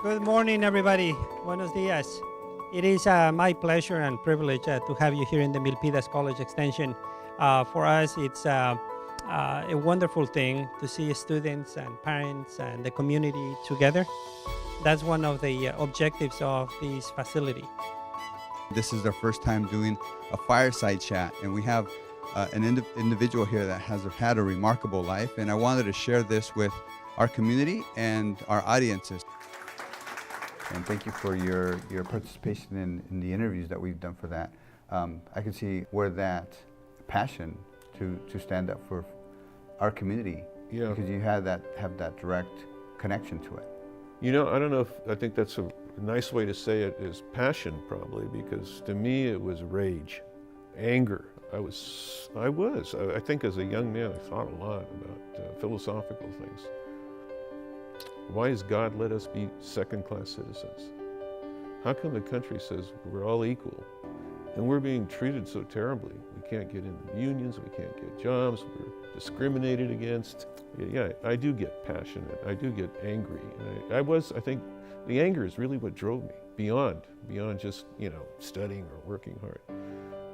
Good morning, everybody. Buenos dias. It is my pleasure and privilege to have you here in the Milpitas College Extension. For us, it's a wonderful thing to see students and parents and the community together. That's one of the objectives of this facility. This is our first time doing a fireside chat, and we have an individual here that has had a remarkable life, and I wanted to share this with our community and our audiences. And thank you for your participation in the interviews that we've done for that. I can see where that passion to stand up for our community, because you have that direct connection to it. You know, I don't know if, I think that's a nice way to say it is passion, probably, because to me it was rage, anger. I think as a young man, I thought a lot about philosophical things. Why has God let us be second-class citizens? How come the country says we're all equal and we're being treated so terribly? We can't get into unions, we can't get jobs, we're discriminated against. Yeah, I do get passionate, I do get angry. And I think the anger is really what drove me beyond just, studying or working hard.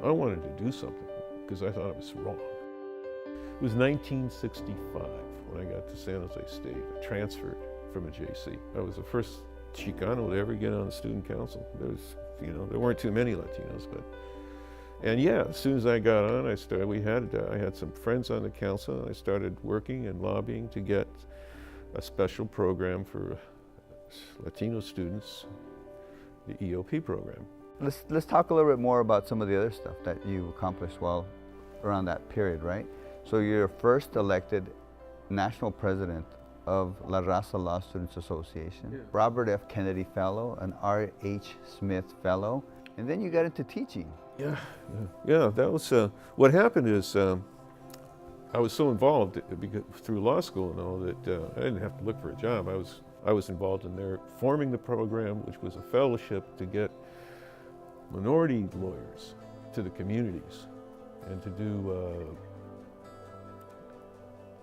I wanted to do something because I thought it was wrong. It was 1965 when I got to San Jose State. I transferred from a JC. I was the first Chicano to ever get on the student council. There weren't too many Latinos, and as soon as I got on, I had some friends on the council, and I started working and lobbying to get a special program for Latino students, the EOP program. Let's talk a little bit more about some of the other stuff that you accomplished while around that period, right? So you're first elected national president of La Raza Law Students Association, Robert F. Kennedy Fellow, an R.H. Smith Fellow, and then you got into teaching. Yeah. That was what happened. Is I was so involved through law school and all that I didn't have to look for a job. I was involved in there forming the program, which was a fellowship to get minority lawyers to the communities and to do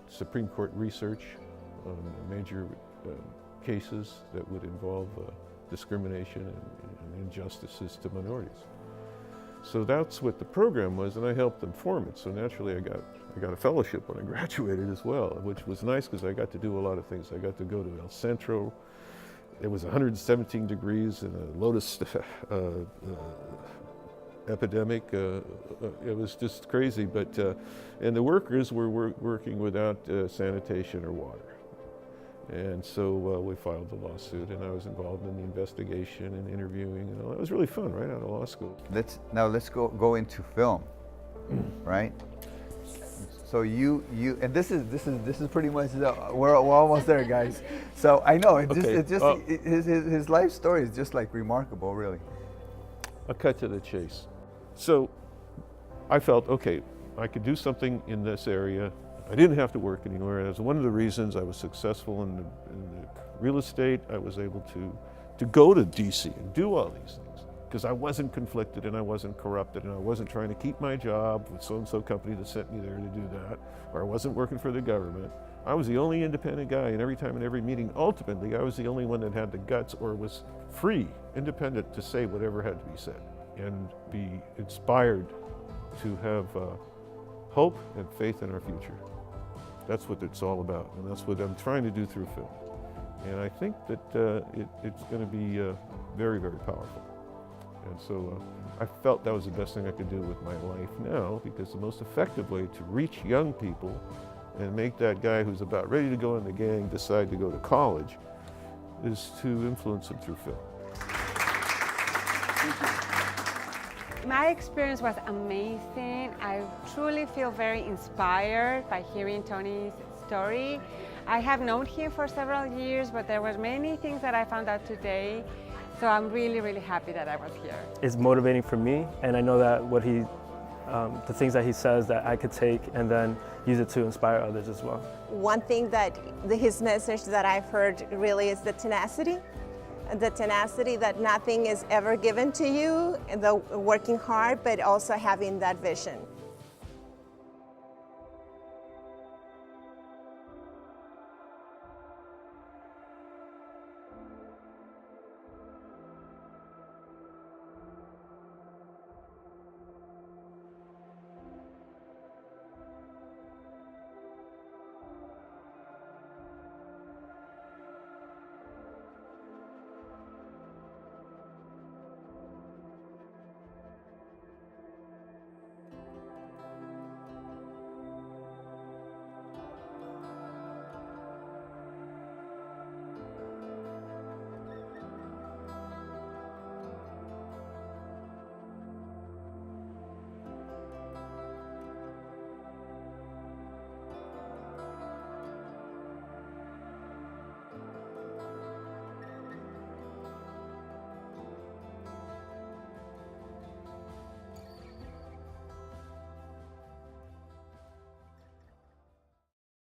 Supreme Court research on major cases that would involve discrimination and injustices to minorities. So that's what the program was, and I helped them form it. So naturally I got a fellowship when I graduated as well, which was nice because I got to do a lot of things. I got to go to El Centro. It was 117 degrees in a lotus epidemic. It was just crazy, and the workers were working without sanitation or water. And so we filed the lawsuit, and I was involved in the investigation and interviewing, and all. It was really fun right out of law school. Let's go into film, right? So you and this is pretty much we're almost there, guys. So I know his life story is just like remarkable, really. I'll cut to the chase. So I felt, okay, I could do something in this area. I didn't have to work anywhere. That's one of the reasons I was successful in the real estate. I was able to go to DC and do all these things because I wasn't conflicted and I wasn't corrupted and I wasn't trying to keep my job with so-and-so company that sent me there to do that, or I wasn't working for the government. I was the only independent guy, and every time in every meeting, ultimately, I was the only one that had the guts or was free, independent to say whatever had to be said and be inspired to have hope and faith in our future. That's what it's all about, and that's what I'm trying to do through film. And I think that it's going to be very, very powerful. And so I felt that was the best thing I could do with my life now, because the most effective way to reach young people and make that guy who's about ready to go in the gang decide to go to college is to influence him through film. My experience was amazing. I truly feel very inspired by hearing Tony's story. I have known him for several years, but there were many things that I found out today. So I'm really, really happy that I was here. It's motivating for me, and I know that the things that he says that I could take and then use it to inspire others as well. One thing that his message that I've heard really is the tenacity that nothing is ever given to you, the working hard, but also having that vision.